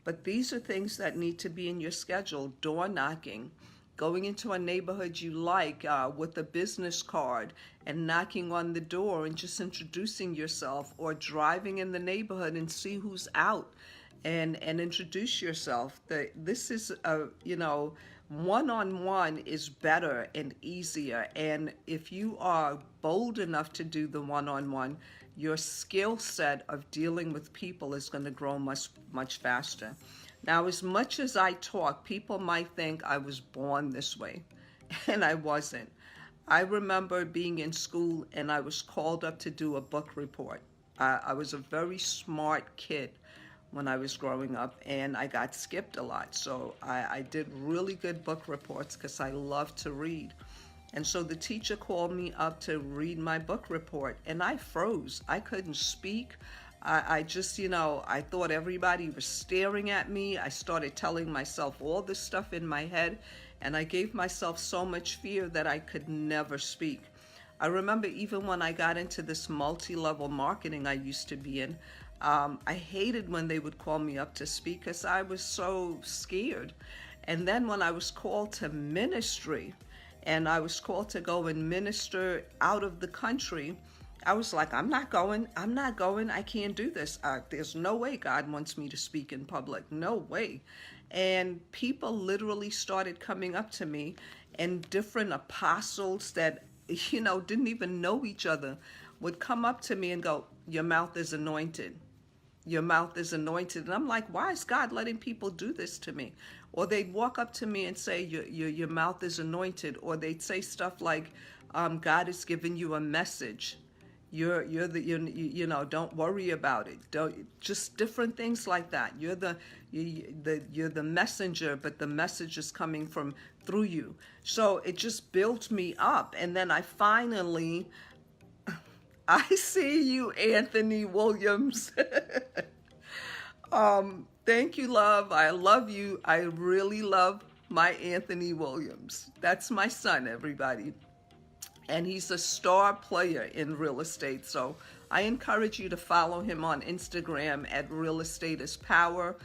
But these are things that need to be in your schedule. Door knocking, going into a neighborhood you like with a business card and knocking on the door and just introducing yourself, or driving in the neighborhood and see who's out and introduce yourself. This is one-on-one is better and easier. And if you are bold enough to do the one-on-one, your skill set of dealing with people is going to grow much faster. Now, as much as I talk, people might think I was born this way, and I wasn't. I remember being in school and I was called up to do a book report. I was a very smart kid when I was growing up, and I got skipped a lot. So I did really good book reports because I love to read. And so the teacher called me up to read my book report, and I froze. I couldn't speak. I just, I thought everybody was staring at me. I started telling myself all this stuff in my head, and I gave myself so much fear that I could never speak. I remember even when I got into this multi-level marketing I used to be in, I hated when they would call me up to speak because I was so scared. And then when I was called to ministry, and I was called to go and minister out of the country, I was like, I'm not going, I can't do this. There's no way God wants me to speak in public, no way. And people literally started coming up to me, and different apostles that, didn't even know each other would come up to me and go, your mouth is anointed. Your mouth is anointed. And I'm like, why is God letting people do this to me? Or they'd walk up to me and say, your mouth is anointed. Or they'd say stuff like, God has given you a message. You're don't worry about it. Just different things like that. You're the messenger, but the message is coming through you. So it just built me up. And then I finally, I see you, Anthony Williams. Thank you, love. I love you. I really love my Anthony Williams. That's my son, everybody. And he's a star player in real estate. So I encourage you to follow him on Instagram at Real Estate is Power.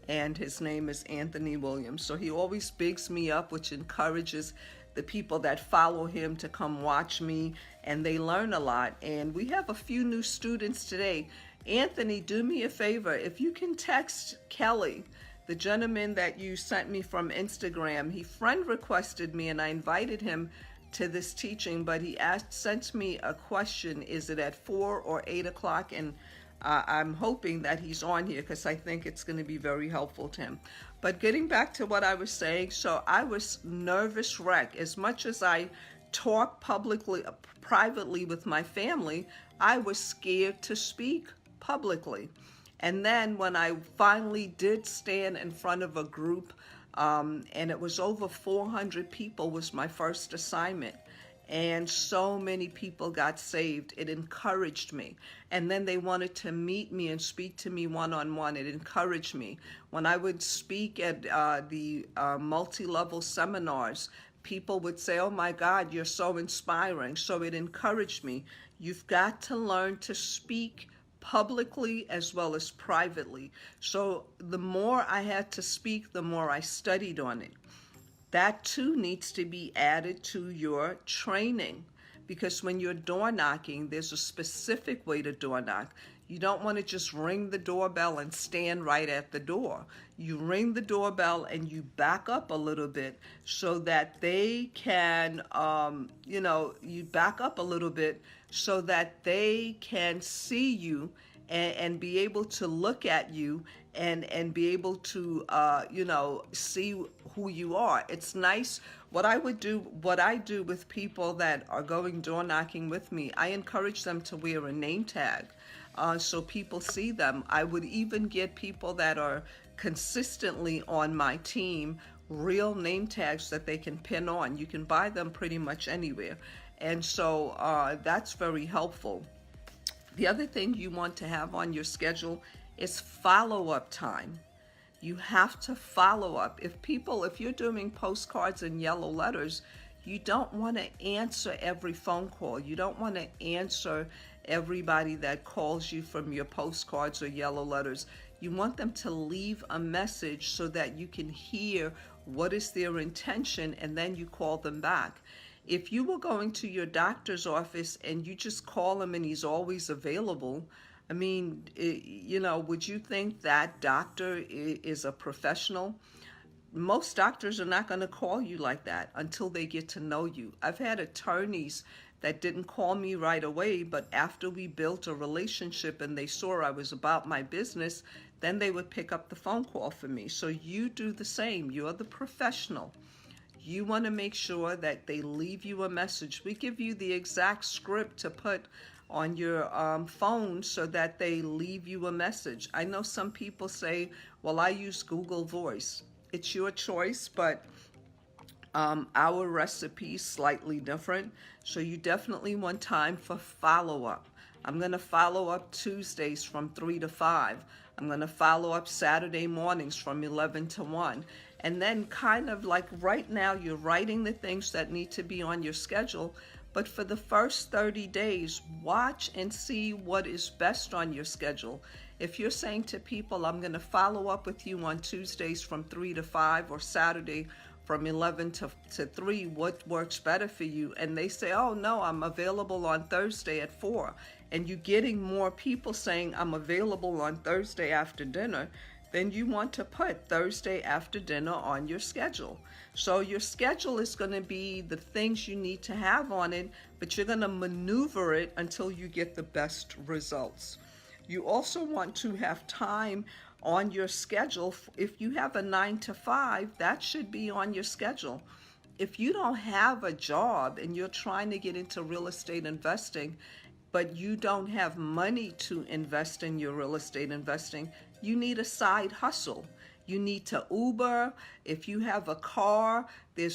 And his name is Anthony Williams. So he always bigs me up, which encourages the people that follow him to come watch me, and they learn a lot. And we have a few new students today. Anthony, do me a favor. If you can text Kelly, the gentleman that you sent me from Instagram, he friend requested me and I invited him to this teaching, but he sent me a question, is it at 4 or 8 o'clock? And I'm hoping that he's on here because I think it's going to be very helpful to him. But getting back to what I was saying, so I was nervous wreck. As much as I talk privately with my family, I was scared to speak publicly. And then when I finally did stand in front of a group, and it was over 400 people, was my first assignment. And so many people got saved. It encouraged me. And then they wanted to meet me and speak to me one-on-one. It encouraged me. When I would speak at the multi-level seminars, people would say, oh my God, you're so inspiring. So it encouraged me. You've got to learn to speak publicly as well as privately. So the more I had to speak, the more I studied on it. That too needs to be added to your training, because when you're door knocking, there's a specific way to door knock. You don't want to just ring the doorbell and stand right at the door. You ring the doorbell and you back up a little bit so that they can, you back up a little bit so that they can see you and be able to look at you and be able to, see who you are. It's nice. What I do with people that are going door knocking with me, I encourage them to wear a name tag so people see them. I would even get people that are consistently on my team real name tags that they can pin on. You can buy them pretty much anywhere. And so that's very helpful. The other thing you want to have on your schedule is follow-up time. You have to follow up. If you're doing postcards and yellow letters, you don't want to answer every phone call. You don't want to answer everybody that calls you from your postcards or yellow letters. You want them to leave a message so that you can hear what is their intention, and then you call them back. If you were going to your doctor's office and you just call him and he's always available, I mean, would you think that doctor is a professional? Most doctors are not going to call you like that until they get to know you. I've had attorneys that didn't call me right away, but after we built a relationship and they saw I was about my business, then they would pick up the phone call for me. So you do the same. You're the professional. You want to make sure that they leave you a message. We give you the exact script to put on your phone so that they leave you a message. I know some people say, well, I use Google Voice. It's your choice, but our recipe is slightly different. So you definitely want time for follow-up. I'm going to follow up Tuesdays from 3 to 5. I'm going to follow up Saturday mornings from 11 to 1. And then kind of like right now, you're writing the things that need to be on your schedule. But for the first 30 days, watch and see what is best on your schedule. If you're saying to people, I'm going to follow up with you on Tuesdays from 3 to 5 or Saturday from 11 to 3, what works better for you? And they say, oh, no, I'm available on Thursday at 4. And you're getting more people saying, I'm available on Thursday after dinner, then you want to put Thursday after dinner on your schedule. So your schedule is going to be the things you need to have on it, but you're going to maneuver it until you get the best results. You also want to have time on your schedule. If you have a 9 to 5, that should be on your schedule. If you don't have a job and you're trying to get into real estate investing, but you don't have money to invest in your real estate investing, you need a side hustle. You need to Uber. If you have a car, you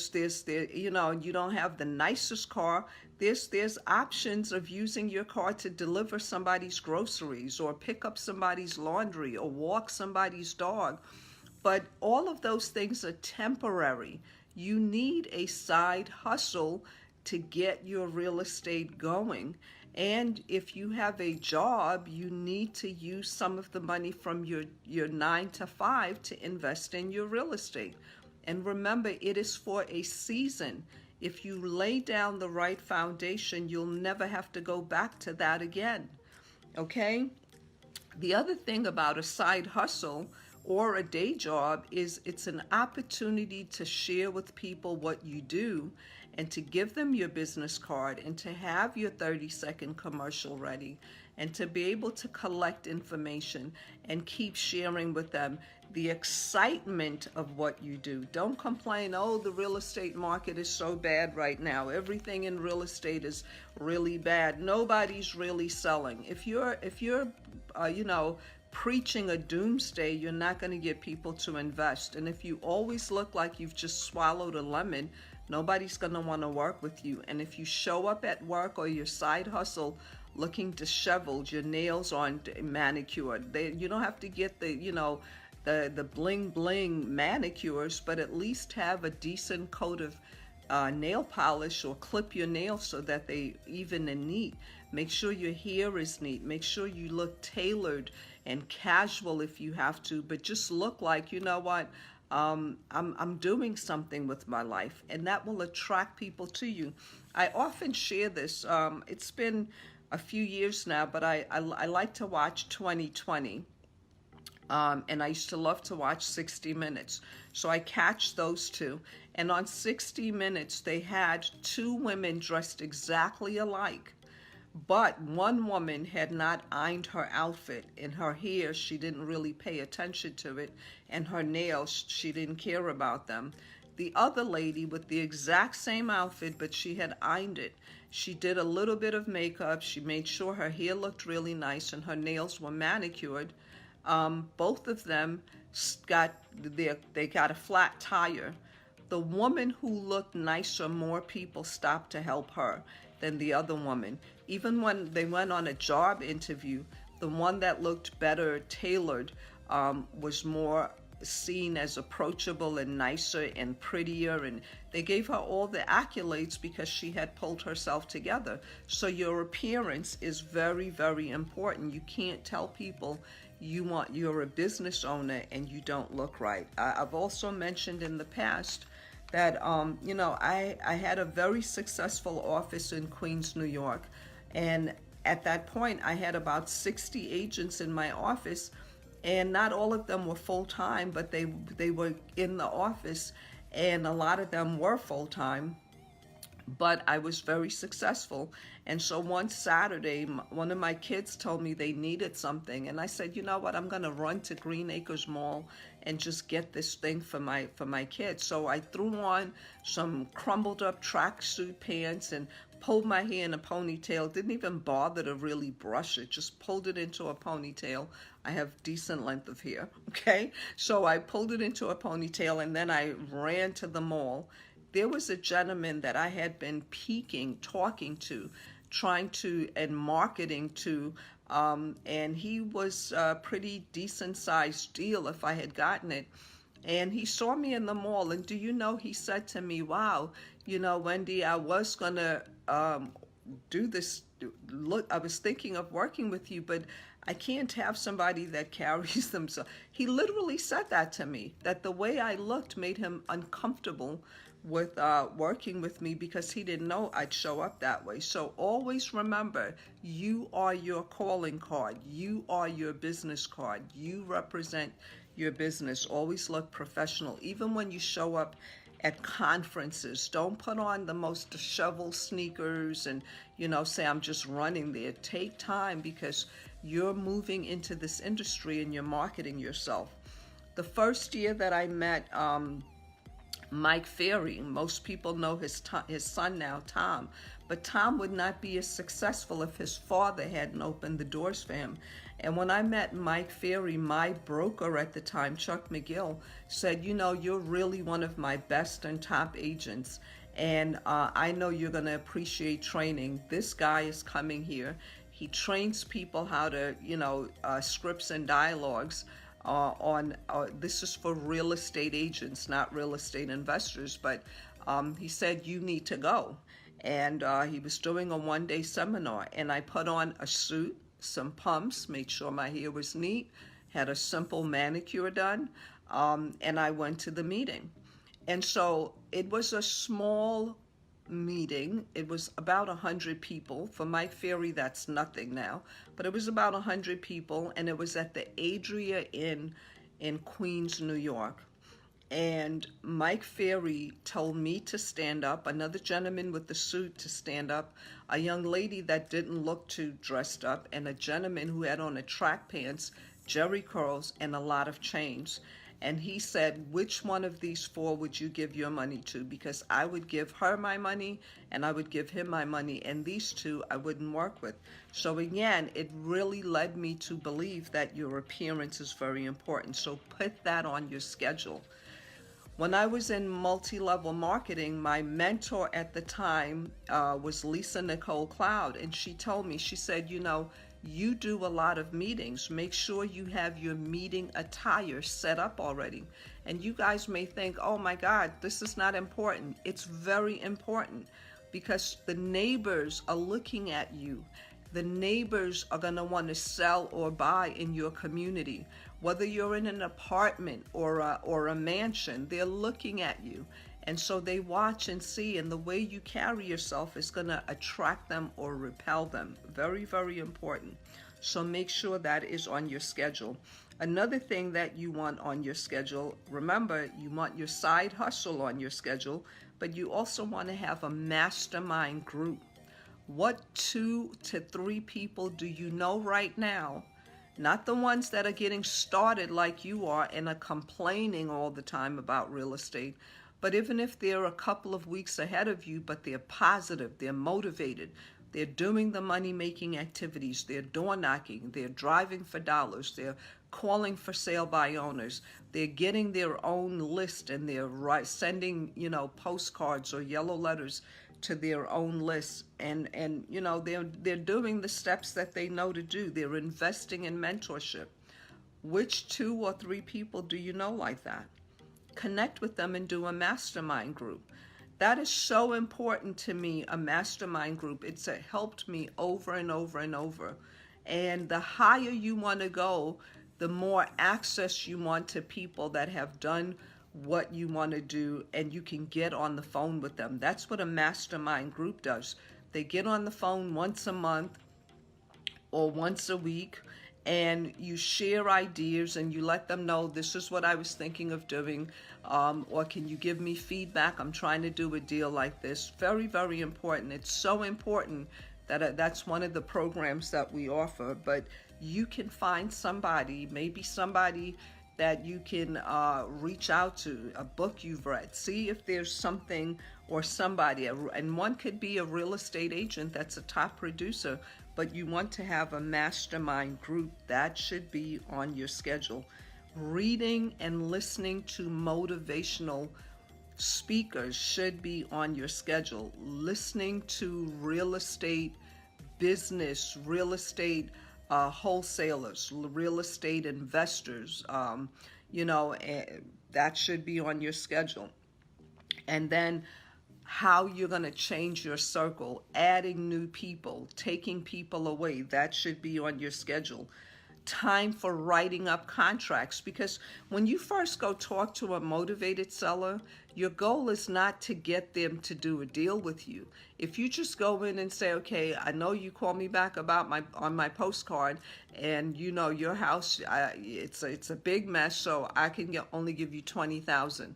don't have the nicest car, there's options of using your car to deliver somebody's groceries or pick up somebody's laundry or walk somebody's dog. But all of those things are temporary. You need a side hustle to get your real estate going. And if you have a job, you need to use some of the money from your 9 to 5 to invest in your real estate. And remember, it is for a season. If you lay down the right foundation, you'll never have to go back to that again. Okay? The other thing about a side hustle or a day job is it's an opportunity to share with people what you do and to give them your business card and to have your 30-second commercial ready and to be able to collect information and keep sharing with them the excitement of what you do. Don't complain, oh, the real estate market is so bad right now. Everything in real estate is really bad. Nobody's really selling. If you're preaching a doomsday, you're not going to get people to invest. And if you always look like you've just swallowed a lemon, nobody's going to want to work with you. And if you show up at work or your side hustle looking disheveled, your nails aren't manicured, you don't have to get the bling bling manicures, but at least have a decent coat of nail polish or clip your nails so that they even and neat. Make sure your hair is neat. Make sure you look tailored and casual if you have to, but just look like, you know what, I'm doing something with my life, and that will attract people to you. I often share this. It's been a few years now, but I like to watch 2020. And I used to love to watch 60 Minutes. So I catch those two. And on 60 Minutes, they had two women dressed exactly alike. But one woman had not ironed her outfit. And her hair, she didn't really pay attention to it. And her nails, she didn't care about them. The other lady with the exact same outfit, but she had ironed it. She did a little bit of makeup. She made sure her hair looked really nice and her nails were manicured. Both of them got a flat tire. The woman who looked nicer, more people stopped to help her than the other woman. Even when they went on a job interview, the one that looked better tailored was more seen as approachable and nicer and prettier, and they gave her all the accolades because she had pulled herself together. So your appearance is very, very important. You can't tell people you're a business owner and you don't look right. I've also mentioned in the past that I had a very successful office in Queens, New York, and at that point I had about 60 agents in my office, and not all of them were full-time, but they were in the office, and a lot of them were full-time, but I was very successful. And so one Saturday, one of my kids told me they needed something, and I said, you know what, I'm going to run to Green Acres Mall and just get this thing for my kids. So I threw on some crumbled up tracksuit pants and pulled my hair in a ponytail. Didn't even bother to really brush it, just pulled it into a ponytail. I have decent length of hair, okay? So I pulled it into a ponytail, and then I ran to the mall. There was a gentleman that I had been talking to, trying to, and marketing to, and he was a pretty decent sized deal if I had gotten it. And he saw me in the mall, and do you know, he said to me, wow, Wendy, I was gonna do this, look, I was thinking of working with you, but I can't have somebody that carries themselves. He literally said that to me, that the way I looked made him uncomfortable with working with me, because he didn't know I'd show up that way. So always remember, you are your calling card. You are your business card. You represent your business. Always look professional. Even when you show up at conferences, don't put on the most disheveled sneakers and, say I'm just running there. Take time, because you're moving into this industry and you're marketing yourself. The first year that I met Mike Ferry, most people know his son now, Tom, but Tom would not be as successful if his father hadn't opened the doors for him. And when I met Mike Ferry, my broker at the time, Chuck McGill, said, you're really one of my best and top agents, and I know you're going to appreciate training. This guy is coming here. He trains people how to, scripts and dialogues. This is for real estate agents, not real estate investors, but he said, you need to go. And he was doing a one-day seminar, and I put on a suit, some pumps, made sure my hair was neat, had a simple manicure done, and I went to the meeting. And so it was a small meeting. It was about 100 people. For Mike Ferry, that's nothing now, but it was about 100 people, and it was at the Adria Inn in Queens, New York. And Mike Ferry told me to stand up, another gentleman with the suit to stand up, a young lady that didn't look too dressed up, and a gentleman who had on a track pants, jerry curls, and a lot of chains. And he said, which one of these four would you give your money to? Because I would give her my money, and I would give him my money, and these two I wouldn't work with. So again, it really led me to believe that your appearance is very important. So put that on your schedule. When I was in multi-level marketing, my mentor at the time was Lisa Nicole Cloud, and she told me, she said, you do a lot of meetings. Make sure you have your meeting attire set up already. And you guys may think, oh my God, this is not important. It's very important, because the neighbors are looking at you. The neighbors are going to want to sell or buy in your community. Whether you're in an apartment or a mansion, they're looking at you. And so they watch and see, and the way you carry yourself is going to attract them or repel them. Very, very important. So make sure that is on your schedule. Another thing that you want on your schedule, remember, you want your side hustle on your schedule, but you also want to have a mastermind group. What 2 to 3 people do you know right now? Not the ones that are getting started like you are and are complaining all the time about real estate, but even if they're a couple of weeks ahead of you, but they're positive, they're motivated, they're doing the money-making activities, they're door knocking, they're driving for dollars, they're calling for sale by owners, they're getting their own list, and they're sending, postcards or yellow letters to their own list, and they're doing the steps that they know to do. They're investing in mentorship. Which 2 or 3 people do you know like that? Connect with them and do a mastermind group. That is so important to me, a mastermind group. It's helped me over and over and over. And the higher you want to go, the more access you want to people that have done what you want to do, and you can get on the phone with them. That's what a mastermind group does. They get on the phone once a month or once a week, and you share ideas and you let them know, this is what I was thinking of doing, or can you give me feedback? I'm trying to do a deal like this. Very, very important. It's so important that that's one of the programs that we offer. But you can find somebody, maybe somebody that you can reach out to, a book you've read. See if there's something or somebody, and one could be a real estate agent that's a top producer, but you want to have a mastermind group. That should be on your schedule. Reading and listening to motivational speakers should be on your schedule. Listening to real estate business, real estate wholesalers, real estate investors, that should be on your schedule. And then how you're going to change your circle, adding new people, taking people away, that should be on your schedule. Time for writing up contracts, because when you first go talk to a motivated seller, your goal is not to get them to do a deal with you. If you just go in and say, okay, I know you called me back about on my postcard, and your house, it's a big mess, so I can only give you $20,000.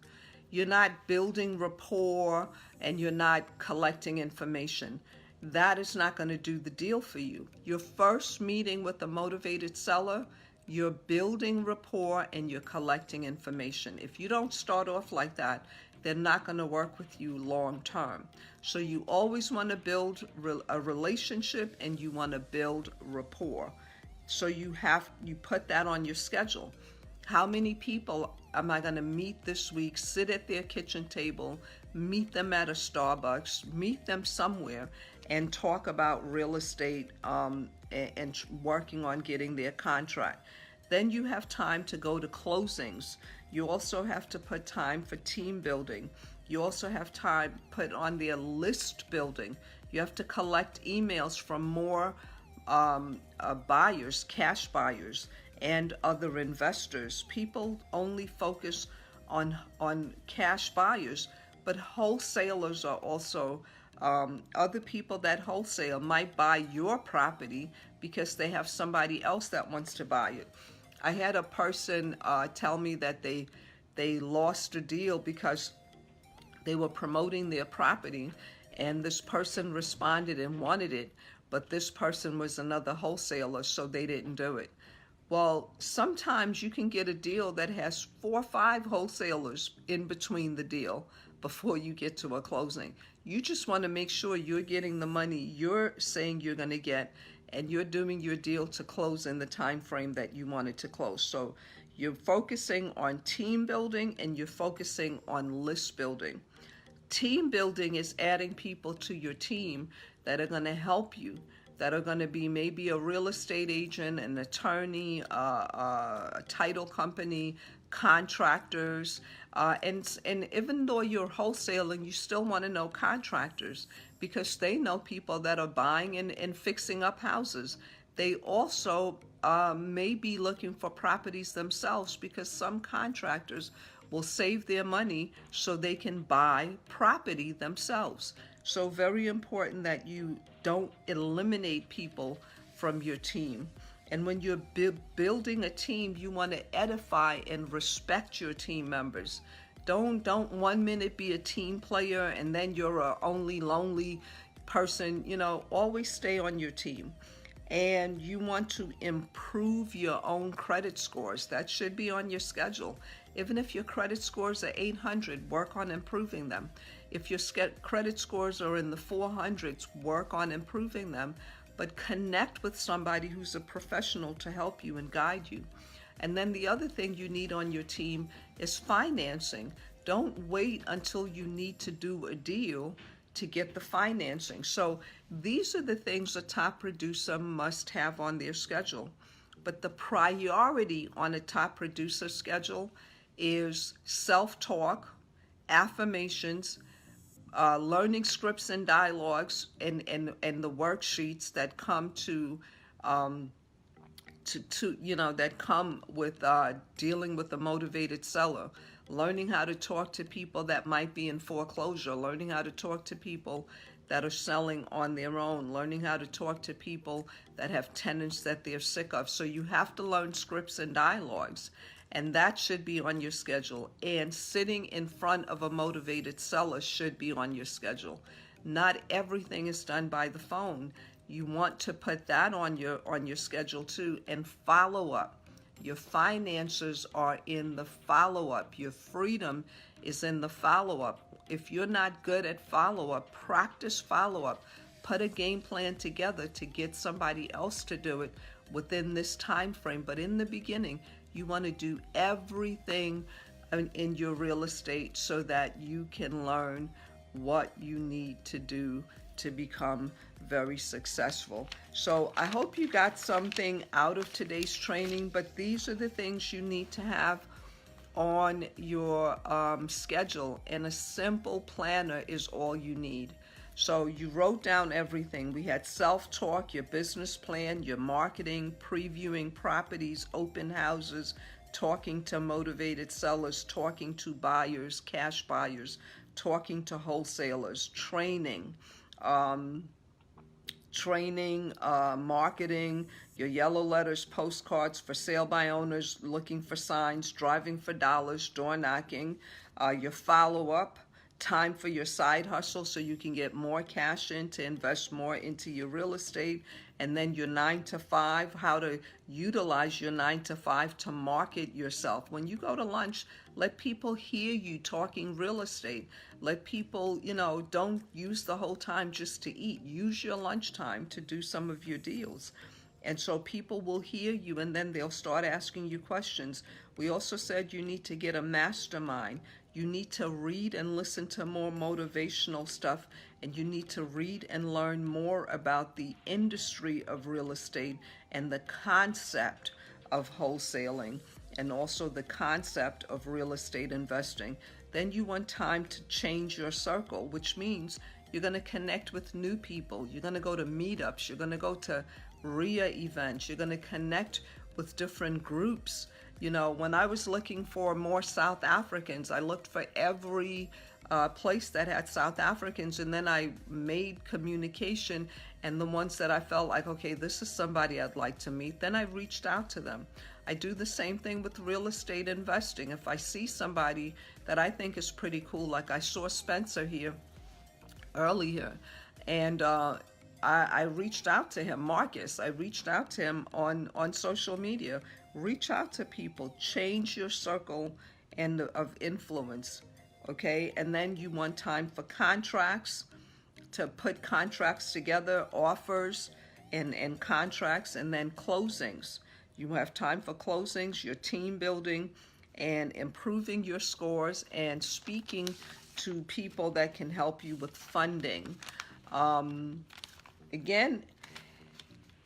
You're not building rapport and you're not collecting information. That is not going to do the deal for you. Your first meeting with a motivated seller, you're building rapport and you're collecting information. If you don't start off like that, they're not going to work with you long term. So you always want to build a relationship and you want to build rapport. So you put that on your schedule. How many people am I going to meet this week, sit at their kitchen table, meet them at a Starbucks, meet them somewhere, and talk about real estate and working on getting their contract. Then you have time to go to closings. You also have to put time for team building. You also have time put on their list building. You have to collect emails from more buyers, cash buyers, and other investors. People only focus on cash buyers, but wholesalers are also other people that wholesale might buy your property because they have somebody else that wants to buy it. I had a person tell me that they lost a deal because they were promoting their property, and this person responded and wanted it, but this person was another wholesaler, so they didn't do it. Well, sometimes you can get a deal that has 4 or 5 wholesalers in between the deal before you get to a closing. You just want to make sure you're getting the money you're saying you're going to get, and you're doing your deal to close in the time frame that you want it to close. So you're focusing on team building and you're focusing on list building. Team building is adding people to your team that are going to help you, that are going to be maybe a real estate agent, an attorney, a title company, contractors, and even though you're wholesaling, you still want to know contractors because they know people that are buying and fixing up houses. They also may be looking for properties themselves because some contractors will save their money so they can buy property themselves. So very important that you don't eliminate people from your team. And when you're building a team, you want to edify and respect your team members. Don't 1 minute be a team player and then you're a only lonely person. Always stay on your team. And you want to improve your own credit scores. That should be on your schedule. Even if your credit scores are 800, work on improving them. If your credit scores are in the 400s, work on improving them. But connect with somebody who's a professional to help you and guide you. And then the other thing you need on your team is financing. Don't wait until you need to do a deal to get the financing. So these are the things a top producer must have on their schedule. But the priority on a top producer schedule is self-talk, affirmations, learning scripts and dialogues, and the worksheets that come that come with dealing with a motivated seller. Learning how to talk to people that might be in foreclosure, learning how to talk to people that are selling on their own, learning how to talk to people that have tenants that they're sick of. So you have to learn scripts and dialogues, and that should be on your schedule. And sitting in front of a motivated seller should be on your schedule. Not everything is done by the phone. You want to put that on your schedule too, and follow up. Your finances are in the follow-up. Your freedom is in the follow-up. If you're not good at follow-up, practice follow-up. Put a game plan together to get somebody else to do it within this time frame. But in the beginning, you want to do everything in your real estate so that you can learn what you need to do to become very successful. So I hope you got something out of today's training, but these are the things you need to have on your schedule, and a simple planner is all you need. So you wrote down everything. We had self-talk, your business plan, your marketing, previewing properties, open houses, talking to motivated sellers, talking to buyers, cash buyers, talking to wholesalers, training, marketing, your yellow letters, postcards, for sale by owners, looking for signs, driving for dollars, door knocking, your follow-up, time for your side hustle so you can get more cash in to invest more into your real estate, and then your 9 to 5, how to utilize your 9 to 5 to market yourself. When you go to lunch, let people hear you talking real estate. Let people, don't use the whole time just to eat. Use your lunchtime to do some of your deals. And so people will hear you, and then they'll start asking you questions. We also said you need to get a mastermind. You need to read and listen to more motivational stuff, and you need to read and learn more about the industry of real estate and the concept of wholesaling, and also the concept of real estate investing. Then you want time to change your circle, which means you're going to connect with new people. You're going to go to meetups. You're going to go to RIA events. You're going to connect with different groups. When I was looking for more South Africans, I looked for every place that had South Africans, and then I made communication, and the ones that I felt like, okay, this is somebody I'd like to meet, then I reached out to them. I do the same thing with real estate investing. If I see somebody that I think is pretty cool, like I saw Spencer here earlier, and I reached out to him, Marcus. I reached out to him on social media. Reach out to people, change your circle of influence, okay? And then you want time for contracts, to put contracts together, offers and contracts, and then closings. You have time for closings, your team building, and improving your scores, and speaking to people that can help you with funding. Again,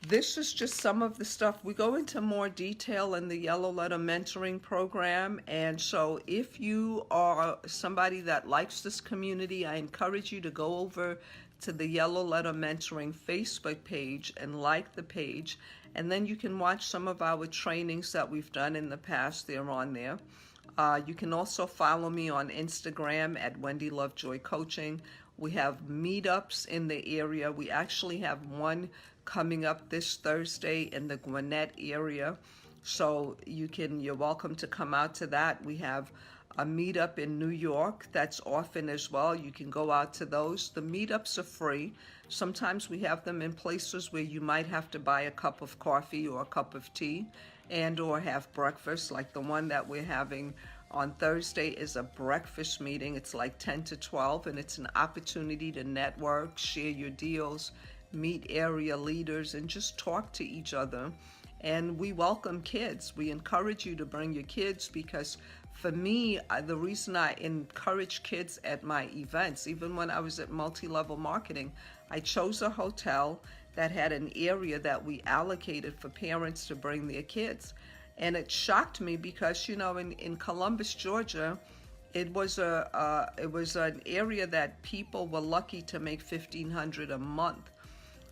this is just some of the stuff. We go into more detail in the Yellow Letter Mentoring Program. And so if you are somebody that likes this community, I encourage you to go over to the Yellow Letter Mentoring Facebook page and like the page. And then you can watch some of our trainings that we've done in the past. They're on there. You can also follow me on Instagram at Wendy Lovejoy Coaching. We have meetups in the area. We actually have one coming up this Thursday in the Gwinnett area. So you're welcome to come out to that. We have a meetup in New York that's often as well. You can go out to those. The meetups are free. Sometimes we have them in places where you might have to buy a cup of coffee or a cup of tea and or have breakfast, like the one that we're having on Thursday is a breakfast meeting. It's like 10 to 12, and it's an opportunity to network, share your deals, meet area leaders, and just talk to each other. And we welcome kids. We encourage you to bring your kids, because for me, the reason I encourage kids at my events, even when I was at Multi-Level Marketing, I chose a hotel that had an area that we allocated for parents to bring their kids. And it shocked me because, in Columbus, Georgia, it was an area that people were lucky to make $1,500 a month.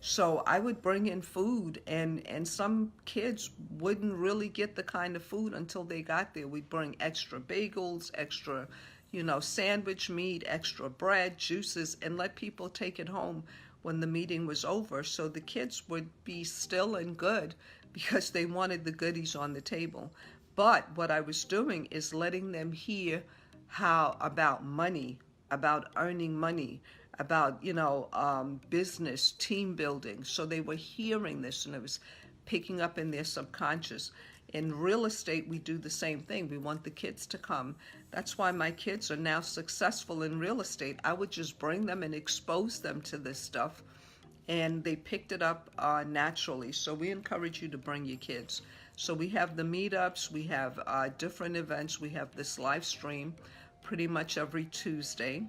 So I would bring in food, and some kids wouldn't really get the kind of food until they got there. We'd bring extra bagels, extra, sandwich meat, extra bread, juices, and let people take it home when the meeting was over. So the kids would be still and good because they wanted the goodies on the table. But what I was doing is letting them hear how about money, about earning money, about business, team building. So they were hearing this, and it was picking up in their subconscious. In real estate, we do the same thing. We want the kids to come. That's why my kids are now successful in real estate. I would just bring them and expose them to this stuff, and they picked it up naturally. So we encourage you to bring your kids. So we have the meetups, we have different events, we have this live stream pretty much every Tuesday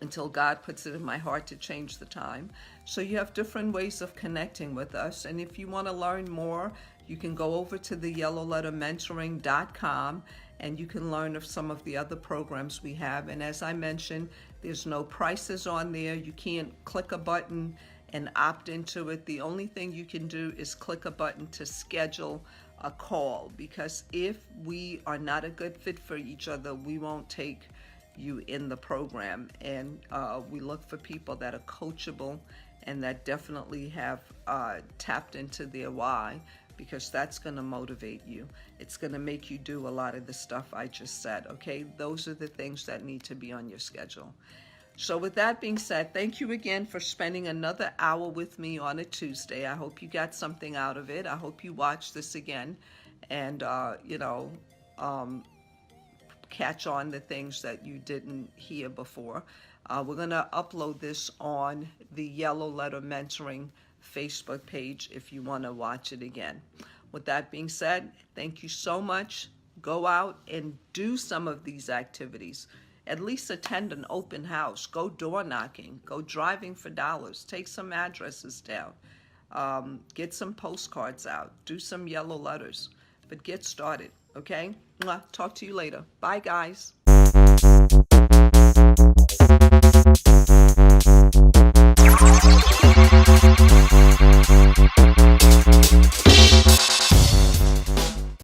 until God puts it in my heart to change the time. So you have different ways of connecting with us. And if you want to learn more, you can go over to the yellowlettermentoring.com, and you can learn of some of the other programs we have. And as I mentioned, there's no prices on there. You can't click a button and opt into it. The only thing you can do is click a button to schedule a call, because if we are not a good fit for each other, we won't take you in the program. And we look for people that are coachable and that definitely have tapped into their why, because that's going to motivate you. It's going to make you do a lot of the stuff I just said, okay? Those are the things that need to be on your schedule. So with that being said, thank you again for spending another hour with me on a Tuesday. I hope you got something out of it. I hope you watch this again and, catch on the things that you didn't hear before. We're going to upload this on the Yellow Letter Mentoring Facebook page if you want to watch it again. With that being said, thank you so much. Go out and do some of these activities. At least attend an open house. Go door knocking. Go driving for dollars. Take some addresses down. Get some postcards out. Do some yellow letters. But get started, okay? Talk to you later. Bye, guys.